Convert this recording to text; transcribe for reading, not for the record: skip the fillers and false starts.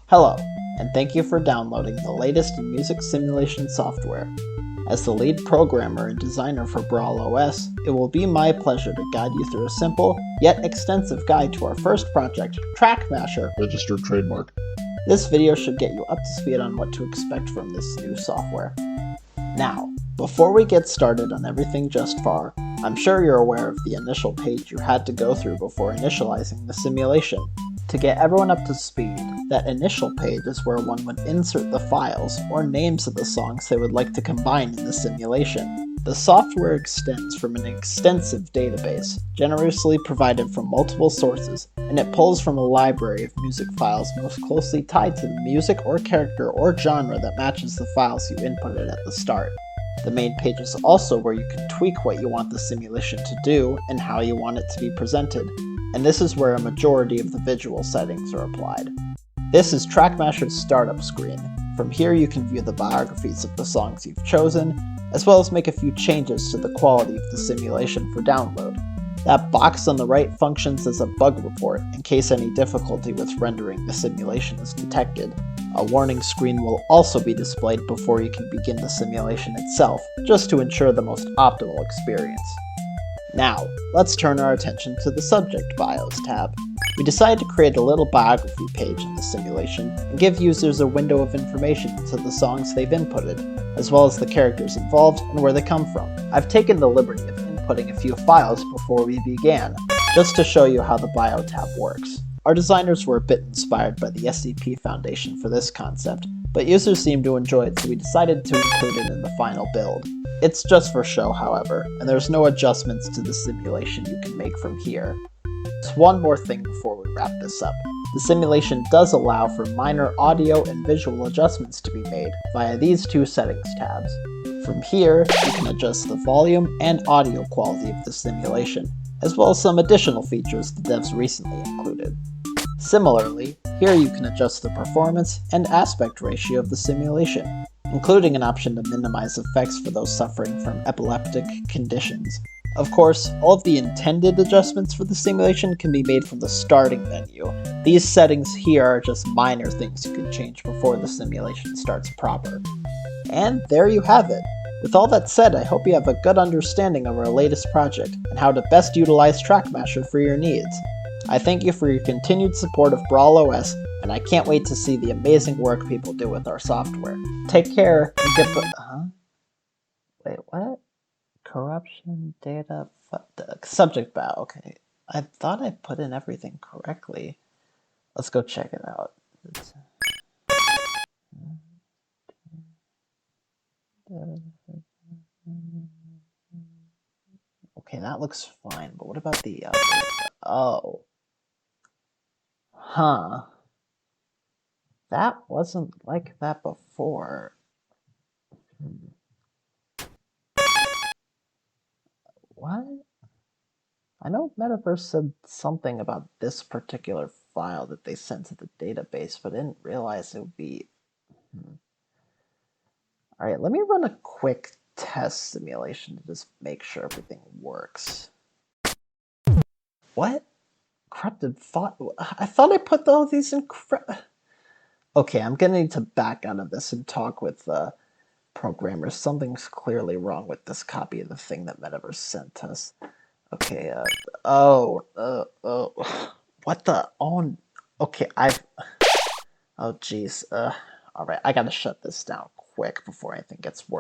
Hello, and thank you for downloading the latest in music simulation software. As the lead programmer and designer for BrawlOS, it will be my pleasure to guide you through a simple, yet extensive guide to our first project, TrackMasher. Registered trademark. This video should get you up to speed on what to expect from this new software. Now, before we get started on everything just far, I'm sure you're aware of the initial page you had to go through before initializing the simulation. To get everyone up to speed, that initial page is where one would insert the files or names of the songs they would like to combine in the simulation. The software extends from an extensive database, generously provided from multiple sources, and it pulls from a library of music files most closely tied to the music or character or genre that matches the files you inputted at the start. The main page is also where you can tweak what you want the simulation to do and how you want it to be presented, and this is where a majority of the visual settings are applied. This is TrackMasher's startup screen. From here you can view the biographies of the songs you've chosen, as well as make a few changes to the quality of the simulation for download. That box on the right functions as a bug report in case any difficulty with rendering the simulation is detected. A warning screen will also be displayed before you can begin the simulation itself, just to ensure the most optimal experience. Now, let's turn our attention to the Subject Bios tab. We decided to create a little biography page in the simulation and give users a window of information into the songs they've inputted, as well as the characters involved and where they come from. I've taken the liberty of inputting a few files before we began, just to show you how the Bio tab works. Our designers were a bit inspired by the SCP Foundation for this concept, but users seemed to enjoy it, so we decided to include it in the final build. It's just for show, however, and there's no adjustments to the simulation you can make from here. Just one more thing before we wrap this up. The simulation does allow for minor audio and visual adjustments to be made via these two settings tabs. From here, you can adjust the volume and audio quality of the simulation, as well as some additional features the devs recently included. Similarly, here you can adjust the performance and aspect ratio of the simulation, including an option to minimize effects for those suffering from epileptic conditions. Of course, all of the intended adjustments for the simulation can be made from the starting menu. These settings here are just minor things you can change before the simulation starts proper. And there you have it. With all that said, I hope you have a good understanding of our latest project and how to best utilize TrackMasher for your needs. I thank you for your continued support of BrawlOS, and I can't wait to see the amazing work people do with our software. Take care and get Wait, what? Corruption, data, subject bow, okay. I thought I put in everything correctly. Let's go check it out. Okay, that looks fine, but what about the other? Oh. Huh. That wasn't like that before. What? I know Metaverse said something about this particular file that they sent to the database, but I didn't realize it would be... Alright, let me run a quick test simulation to just make sure everything works. What? Corrupted file? I thought I put all these in... Okay, I'm gonna need to back out of this and talk with programmers. Something's clearly wrong with this copy of the thing that Metaverse sent us. Okay, what the... Oh, okay, oh, jeez. Alright, I gotta shut this down quick before anything gets worse.